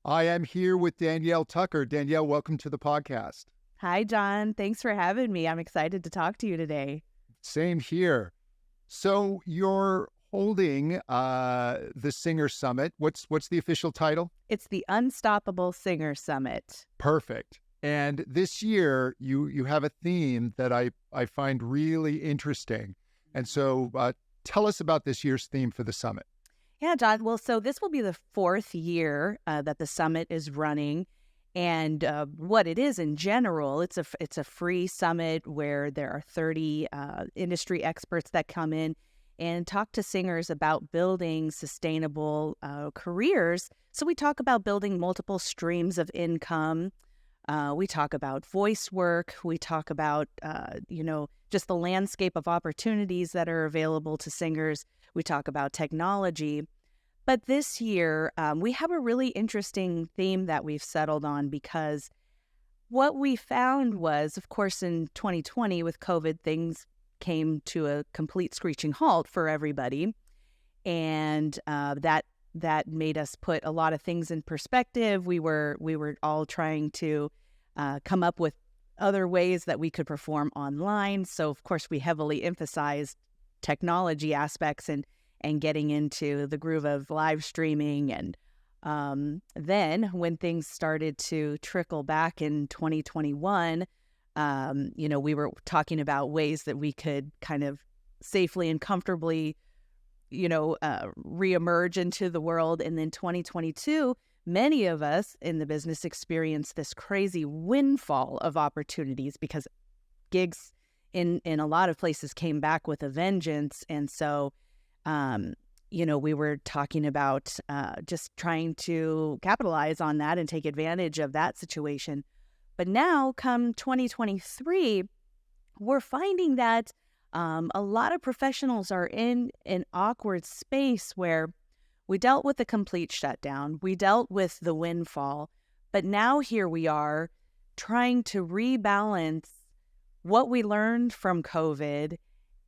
I am here with Danielle Tucker. Danielle, welcome to the podcast. Hi, John. Thanks for having me. I'm excited to talk to you today. Same here. So you're holding the Singer Summit. What's the official title? It's the Unstoppable Singer Summit. Perfect. And this year you have a theme that I find really interesting. And so tell us about this year's theme for the summit. Yeah, John. Well, so this will be the fourth year that the summit is running. And what it is in general, it's a free summit where there are 30 industry experts that come in and talk to singers about building sustainable careers. So we talk about building multiple streams of income. We talk about voice work. We talk about, just the landscape of opportunities that are available to singers. We talk about technology. But this year, we have a really interesting theme that we've settled on because what we found was, of course, in 2020 with COVID, things came to a complete screeching halt for everybody. And that made us put a lot of things in perspective. We were all trying to come up with other ways that we could perform online. So, of course, we heavily emphasized technology aspects and getting into the groove of live streaming. And then when things started to trickle back in 2021, we were talking about ways that we could kind of safely and comfortably, reemerge into the world. And then 2022, many of us in the business experienced this crazy windfall of opportunities because gigs in a lot of places came back with a vengeance. And so we were talking about just trying to capitalize on that and take advantage of that situation. But now, come 2023, we're finding that a lot of professionals are in an awkward space where we dealt with the complete shutdown, we dealt with the windfall, but now here we are trying to rebalance what we learned from COVID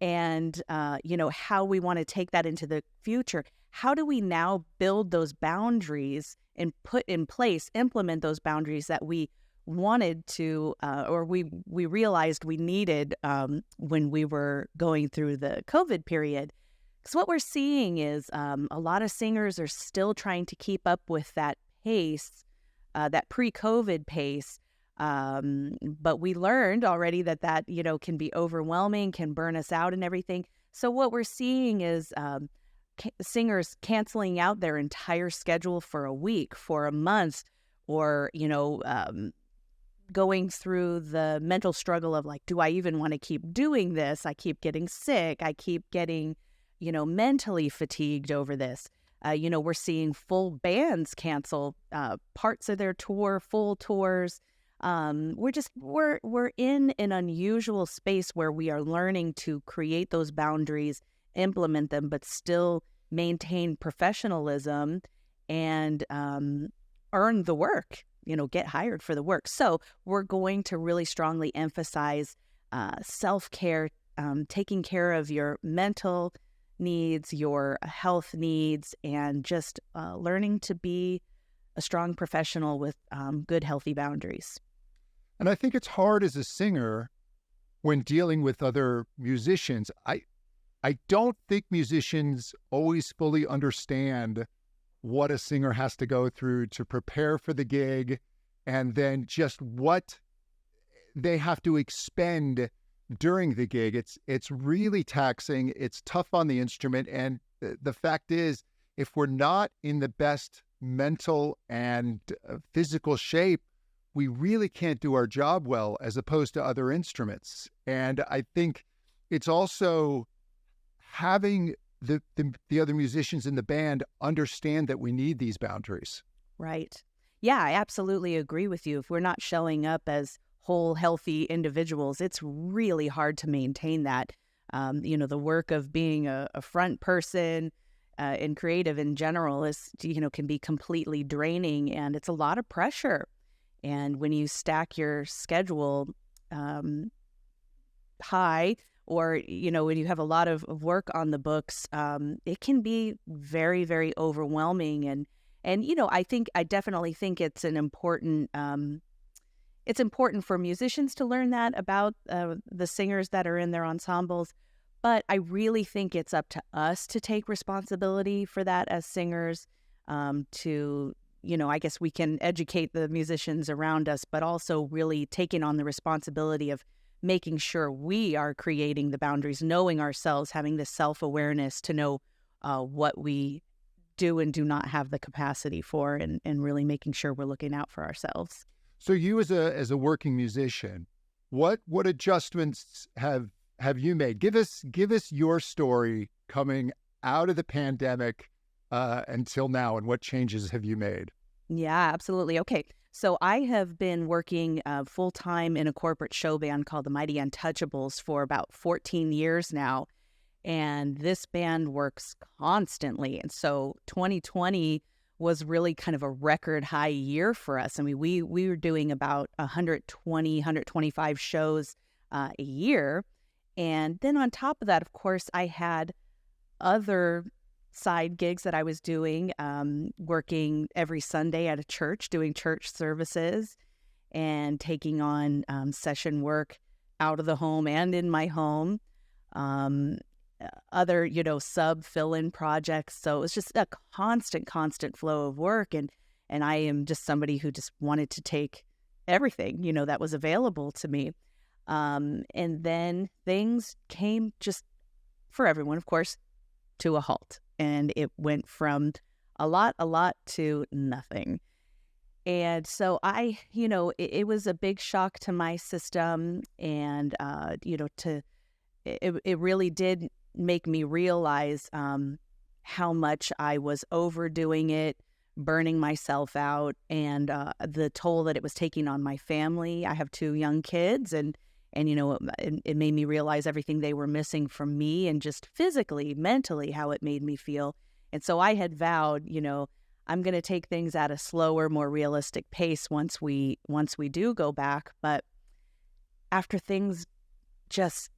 and, how we want to take that into the future. How do we now build those boundaries and put in place, implement those boundaries that we wanted to, or we realized we needed when we were going through the COVID period? Because what we're seeing is a lot of singers are still trying to keep up with that pace, that pre-COVID pace. But we learned already that can be overwhelming, can burn us out and everything. So what we're seeing is singers canceling out their entire schedule for a week, for a month, or, going through the mental struggle of like, do I even want to keep doing this? I keep getting sick. I keep getting, mentally fatigued over this. We're seeing full bands cancel parts of their tour, full tours. We're in an unusual space where we are learning to create those boundaries, implement them, but still maintain professionalism and earn the work, get hired for the work. So we're going to really strongly emphasize self-care, taking care of your mental needs, your health needs, and just learning to be a strong professional with good, healthy boundaries. And I think it's hard as a singer when dealing with other musicians. I don't think musicians always fully understand what a singer has to go through to prepare for the gig, and then just what they have to expend during the gig. It's really taxing. It's tough on the instrument. And the fact is, if we're not in the best mental and physical shape, we really can't do our job well as opposed to other instruments. And I think it's also having the other musicians in the band understand that we need these boundaries. Right. Yeah, I absolutely agree with you. If we're not showing up as whole, healthy individuals, it's really hard to maintain that. The work of being a front person and creative in general is, can be completely draining, and it's a lot of pressure. And when you stack your schedule high, or, when you have a lot of work on the books, it can be very, very overwhelming. And, I definitely think it's it's important for musicians to learn that about the singers that are in their ensembles. But I really think it's up to us to take responsibility for that as singers, I guess we can educate the musicians around us, but also really taking on the responsibility of making sure we are creating the boundaries, knowing ourselves, having the self-awareness to know what we do and do not have the capacity for, and really making sure we're looking out for ourselves. So you as a working musician, what adjustments have you made? Give us your story coming out of the pandemic until now, and what changes have you made? Yeah, absolutely. Okay. So I have been working full time in a corporate show band called the Mighty Untouchables for about 14 years now. And this band works constantly. And so 2020 was really kind of a record high year for us. I mean, we were doing about 125 shows a year. And then on top of that, of course, I had other side gigs that I was doing, working every Sunday at a church, doing church services and taking on session work out of the home and in my home, other, sub fill-in projects. So it was just a constant flow of work. And I am just somebody who just wanted to take everything, that was available to me. And then things came just for everyone, of course, to a halt. And it went from a lot to nothing. And so it was a big shock to my system. And, it really did make me realize how much I was overdoing it, burning myself out, and the toll that it was taking on my family. I have 2 young kids, and it made me realize everything they were missing from me, and just physically, mentally, how it made me feel. And so I had vowed, I'm going to take things at a slower, more realistic pace once we do go back. But after things just,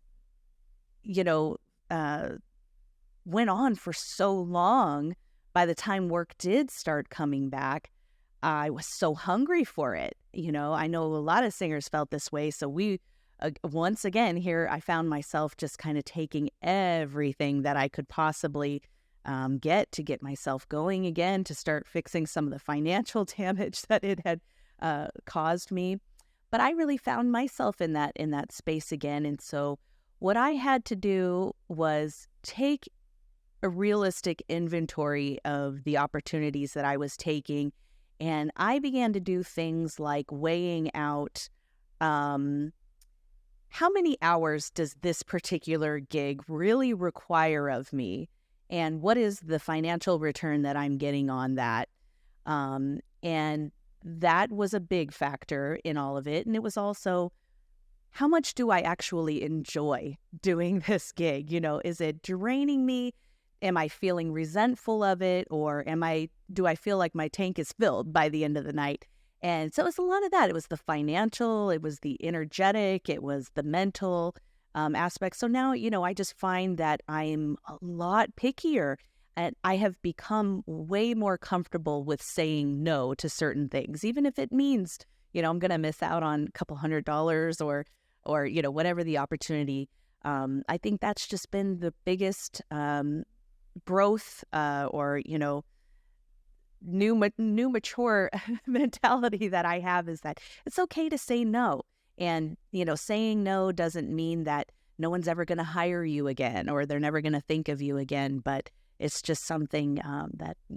went on for so long, by the time work did start coming back, I was so hungry for it. I know a lot of singers felt this way. So once again, here I found myself just kind of taking everything that I could possibly get to get myself going again, to start fixing some of the financial damage that it had caused me. But I really found myself in that space again. And so what I had to do was take a realistic inventory of the opportunities that I was taking. And I began to do things like weighing out how many hours does this particular gig really require of me? And what is the financial return that I'm getting on that? And that was a big factor in all of it. And it was also, how much do I actually enjoy doing this gig? Is it draining me? Am I feeling resentful of it? Or do I feel like my tank is filled by the end of the night? And so it was a lot of that. It was the financial, it was the energetic, it was the mental aspect. So now, I just find that I'm a lot pickier, and I have become way more comfortable with saying no to certain things, even if it means, I'm going to miss out on a couple $100 or whatever the opportunity. I think that's just been the biggest growth or new mature mentality that I have, is that it's okay to say no. And, saying no doesn't mean that no one's ever going to hire you again, or they're never going to think of you again. But it's just something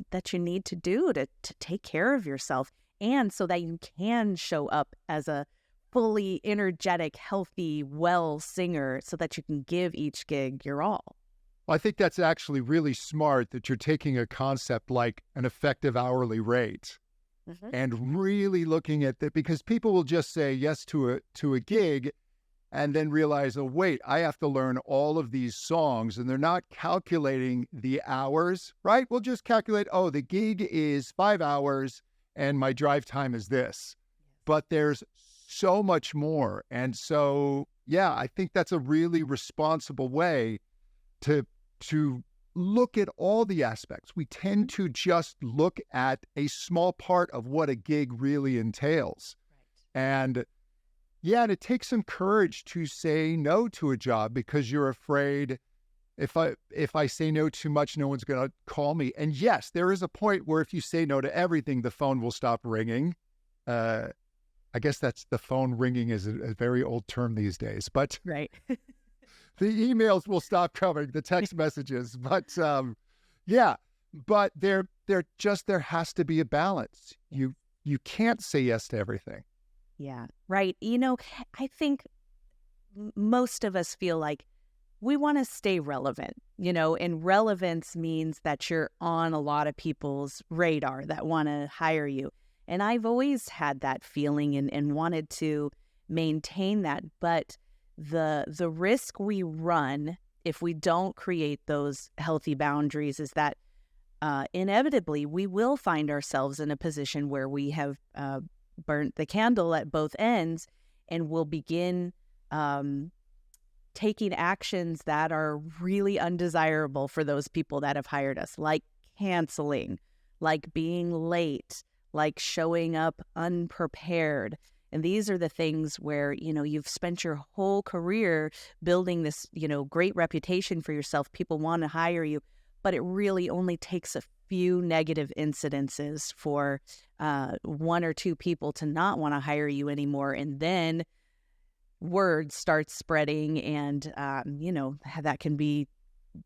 that you need to do to take care of yourself, and so that you can show up as a fully energetic, healthy, well singer, so that you can give each gig your all. I think that's actually really smart, that you're taking a concept like an effective hourly rate and really looking at that, because people will just say yes to a gig and then realize, oh, wait, I have to learn all of these songs, and they're not calculating the hours, right? We'll just calculate, oh, the gig is 5 hours and my drive time is this. But there's so much more. And so, yeah, I think that's a really responsible way to look at all the aspects. We tend to just look at a small part of what a gig really entails. Right. And yeah, and it takes some courage to say no to a job because you're afraid if I say no too much, no one's going to call me. And yes, there is a point where if you say no to everything, the phone will stop ringing. I guess that's the phone ringing is a very old term these days, but right. the emails will stop coming, the text messages. But yeah, but there has to be a balance. You can't say yes to everything. Yeah, right. I think most of us feel like we want to stay relevant, and relevance means that you're on a lot of people's radar that want to hire you. And I've always had that feeling and wanted to maintain that. But the risk we run if we don't create those healthy boundaries is that inevitably we will find ourselves in a position where we have burnt the candle at both ends and will begin taking actions that are really undesirable for those people that have hired us, like canceling, like being late, like showing up unprepared. And these are the things where, you've spent your whole career building this, great reputation for yourself. People want to hire you, but it really only takes a few negative incidences for one or two people to not want to hire you anymore. And then word starts spreading and, that can be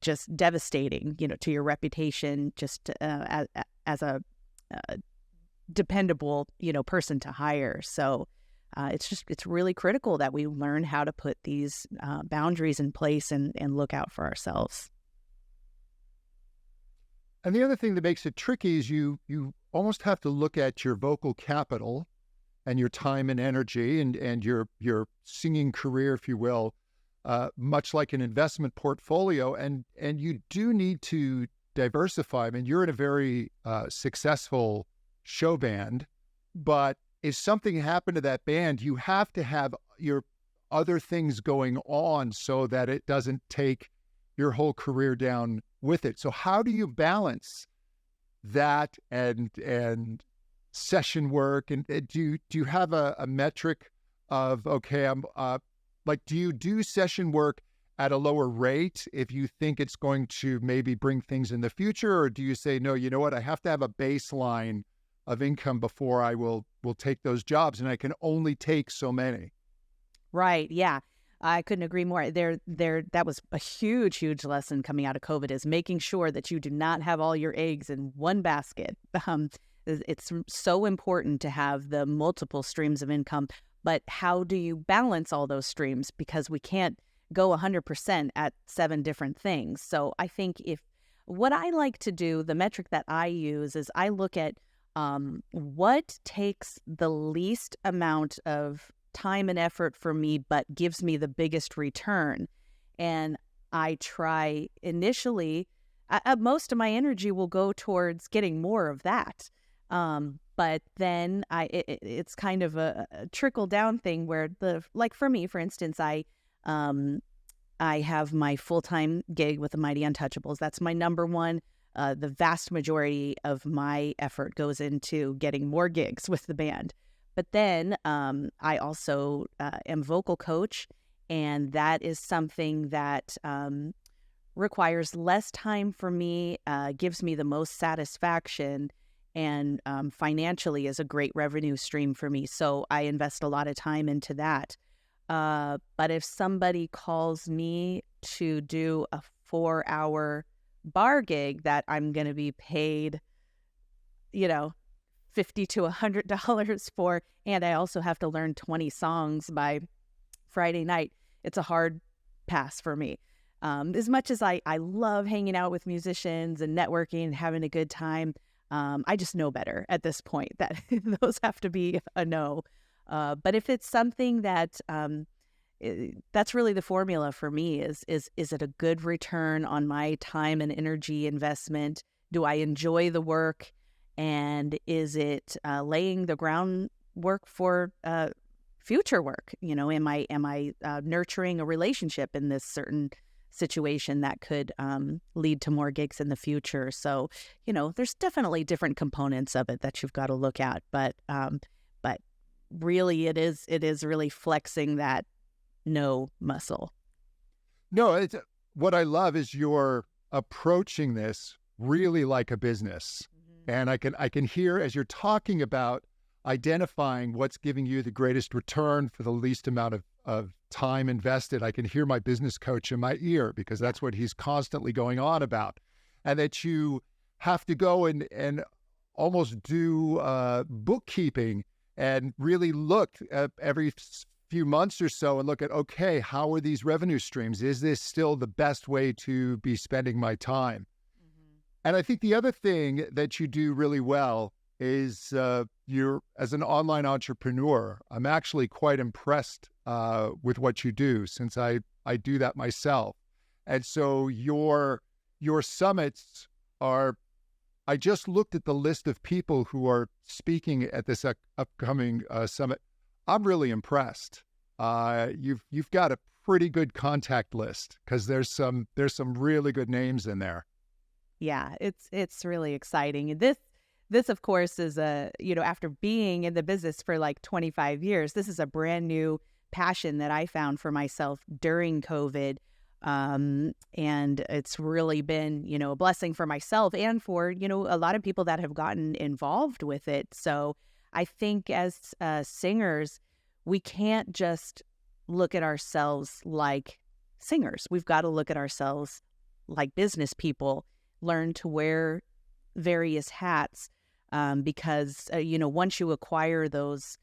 just devastating, to your reputation, just as a dependable, person to hire. So it's really critical that we learn how to put these boundaries in place and look out for ourselves. And the other thing that makes it tricky is you almost have to look at your vocal capital and your time and energy and your singing career, if you will, much like an investment portfolio. And you do need to diversify. I mean, you're in a very successful show band, but if something happened to that band, you have to have your other things going on so that it doesn't take your whole career down with it. So how do you balance that and session work? And do you have a metric of, okay, I'm do you do session work at a lower rate if you think it's going to maybe bring things in the future? Or do you say, no, you know what, I have to have a baseline of income before I will take those jobs, and I can only take so many? Right. Yeah. I couldn't agree more. That was a huge lesson coming out of COVID, is making sure that you do not have all your eggs in one basket. It's so important to have the multiple streams of income, but how do you balance all those streams? Because we can't go 100% at 7 different things. So I think what I like to do, the metric that I use is I look at what takes the least amount of time and effort for me, but gives me the biggest return. And I try initially, most of my energy will go towards getting more of that. But then it's kind of a trickle down thing where for me, for instance, I have my full-time gig with the Mighty Untouchables. That's my number one. The vast majority of my effort goes into getting more gigs with the band. But then I also am vocal coach, and that is something that requires less time for me, gives me the most satisfaction, and financially is a great revenue stream for me. So I invest a lot of time into that. But if somebody calls me to do a 4-hour bar gig that I'm going to be paid, $50 to $100 for, and I also have to learn 20 songs by Friday night, it's a hard pass for me. As much as I love hanging out with musicians and networking and having a good time, I just know better at this point that those have to be a no. But if it's something that that's really the formula for me is it a good return on my time and energy investment? Do I enjoy the work? And is it laying the groundwork for future work? Am I nurturing a relationship in this certain situation that could lead to more gigs in the future. So, there's definitely different components of it that you've got to look at. But really, it is really flexing that no muscle. No, what I love is you're approaching this really like a business. And I can hear as you're talking about identifying what's giving you the greatest return for the least amount of time invested. I can hear my business coach in my ear, because that's what he's constantly going on about. And that you have to go and almost do bookkeeping and really look at every few months or so and look at, okay, how are these revenue streams? Is this still the best way to be spending my time? And I think the other thing that you do really well is you're, as an online entrepreneur, I'm actually quite impressed with what you do, since I do that myself. And so your summits are, I just looked at the list of people who are speaking at this upcoming summit. I'm really impressed. You've got a pretty good contact list, because there's some really good names in there. Yeah, it's really exciting. This of course is after being in the business for like 25 years, this is a brand new passion that I found for myself during COVID. And it's really been, a blessing for myself and for, a lot of people that have gotten involved with it. So I think as singers, we can't just look at ourselves like singers. We've got to look at ourselves like business people, learn to wear various hats, because, once you acquire those,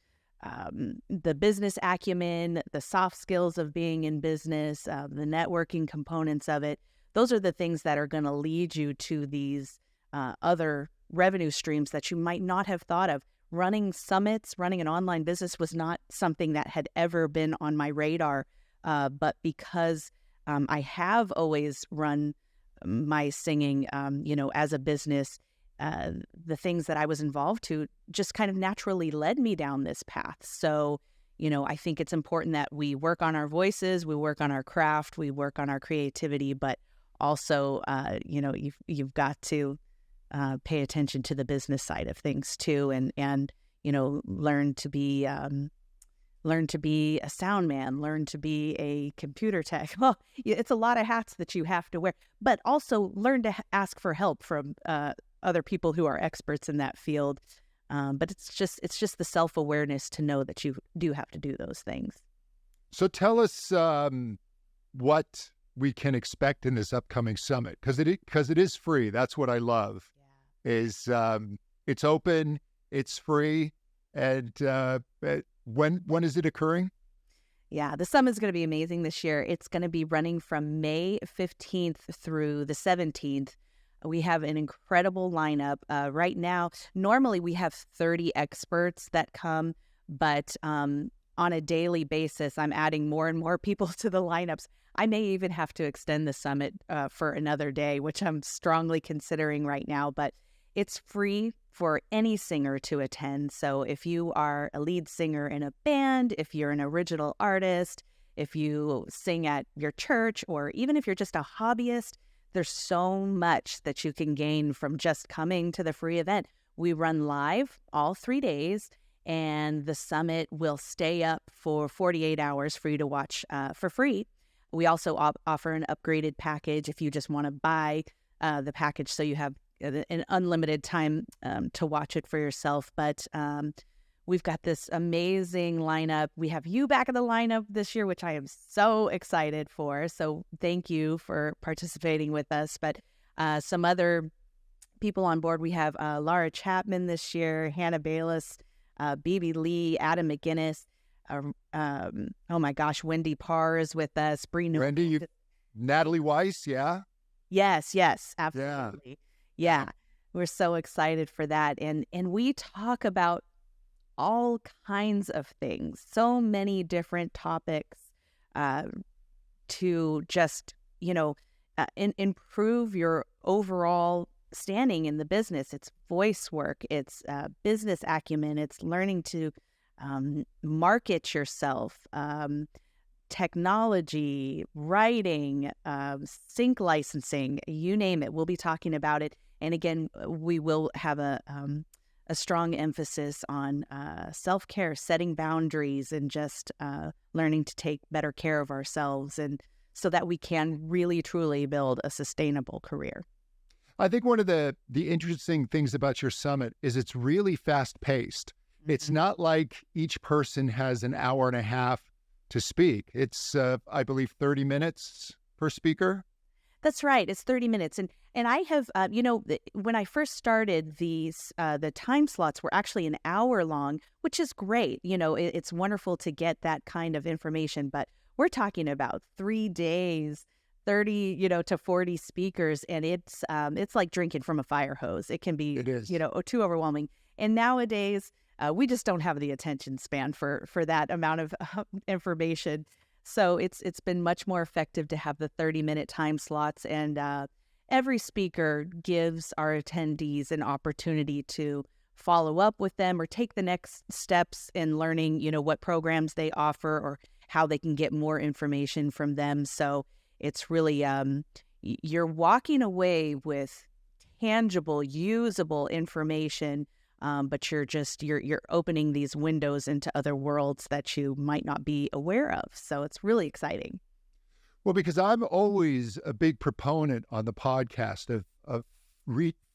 the business acumen, the soft skills of being in business, the networking components of it, those are the things that are going to lead you to these other revenue streams that you might not have thought of. Running summits, running an online business was not something that had ever been on my radar, but because I have always run my singing, as a business, the things that I was involved to just kind of naturally led me down this path. So, I think it's important that we work on our voices, we work on our craft, we work on our creativity, but also, you've got to pay attention to the business side of things too, and learn to be a sound man, learn to be a computer tech. Well, it's a lot of hats that you have to wear, but also learn to ask for help from other people who are experts in that field. But it's just the self-awareness to know that you do have to do those things. So tell us what we can expect in this upcoming summit, because it is free. That's what I love. Yeah. Is it's open, it's free, and when is it occurring? Yeah, the summit's going to be amazing this year. It's going to be running from May 15th through the 17th. We have an incredible lineup. Right now, normally we have 30 experts that come, but on a daily basis, I'm adding more and more people to the lineups. I may even have to extend the summit for another day, which I'm strongly considering right now, but it's free for any singer to attend. So if you are a lead singer in a band, if you're an original artist, if you sing at your church, or even if you're just a hobbyist, there's so much that you can gain from just coming to the free event. We run live all 3 days, and the summit will stay up for 48 hours for you to watch for free. We also offer an upgraded package if you just want to buy the package so you have an unlimited time to watch it for yourself. But we've got this amazing lineup. We have you back in the lineup this year, which I am so excited for. So thank you for participating with us. But some other people on board, we have Laura Chapman this year, Hannah Bayless, BB Lee, Adam McGinnis. Oh my gosh, Wendy Parr is with us. Wendy, Natalie Weiss, yeah? Yes, absolutely. Yeah, we're so excited for that. And we talk about all kinds of things, so many different topics to just, improve your overall standing in the business. It's voice work, it's business acumen, it's learning to market yourself, technology, writing, sync licensing, you name it. We'll be talking about it. And again, we will have a strong emphasis on self-care, setting boundaries, and just learning to take better care of ourselves, and so that we can really, truly build a sustainable career. I think one of the interesting things about your summit is it's really fast-paced. Mm-hmm. It's not like each person has an hour and a half to speak. It's, I believe, 30 minutes per speaker. That's right. It's 30 minutes. And I have, when I first started these, the time slots were actually an hour long, which is great. It's wonderful to get that kind of information, but we're talking about 3 days, 30, to 40 speakers, and it's like drinking from a fire hose. It can be, too overwhelming. And nowadays, we just don't have the attention span for that amount of information. So it's been much more effective to have the 30-minute time slots, and every speaker gives our attendees an opportunity to follow up with them or take the next steps in learning, what programs they offer or how they can get more information from them. So it's really, you're walking away with tangible, usable information, but you're opening these windows into other worlds that you might not be aware of. So it's really exciting. Well, because I'm always a big proponent on the podcast of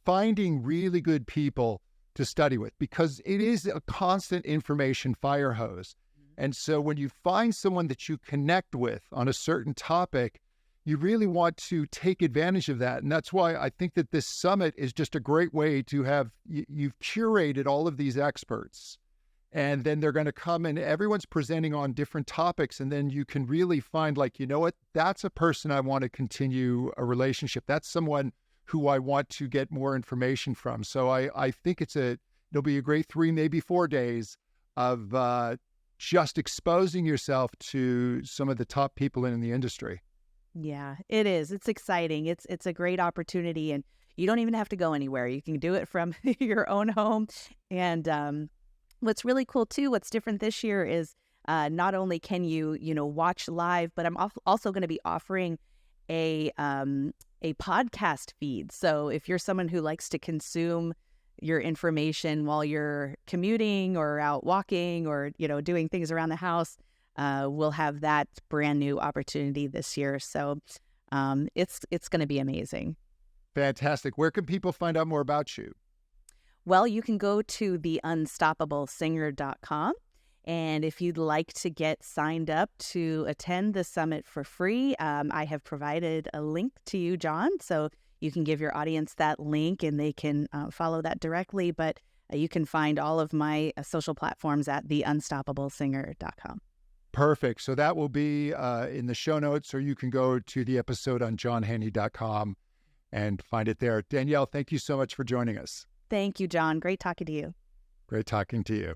finding really good people to study with, because it is a constant information fire hose. And so when you find someone that you connect with on a certain topic, you really want to take advantage of that. And that's why I think that this summit is just a great way to have, you've curated all of these experts, and then they're going to come and everyone's presenting on different topics. And then you can really find, like, you know what, that's a person I want to continue a relationship. That's someone who I want to get more information from. So I think it'll be a great 3, maybe 4 days of just exposing yourself to some of the top people in the industry. Yeah, it is. It's exciting. It's a great opportunity, and you don't even have to go anywhere. You can do it from your own home. And what's really cool too, what's different this year is not only can you watch live, but I'm also going to be offering a podcast feed. So if you're someone who likes to consume your information while you're commuting or out walking or doing things around the house, we'll have that brand new opportunity this year. So it's going to be amazing. Fantastic. Where can people find out more about you? Well, you can go to theunstoppablesinger.com. And if you'd like to get signed up to attend the summit for free, I have provided a link to you, John. So you can give your audience that link and they can follow that directly. But you can find all of my social platforms at theunstoppablesinger.com. Perfect. So that will be in the show notes, or you can go to the episode on johnhenny.com and find it there. Danielle, thank you so much for joining us. Thank you, John. Great talking to you. Great talking to you.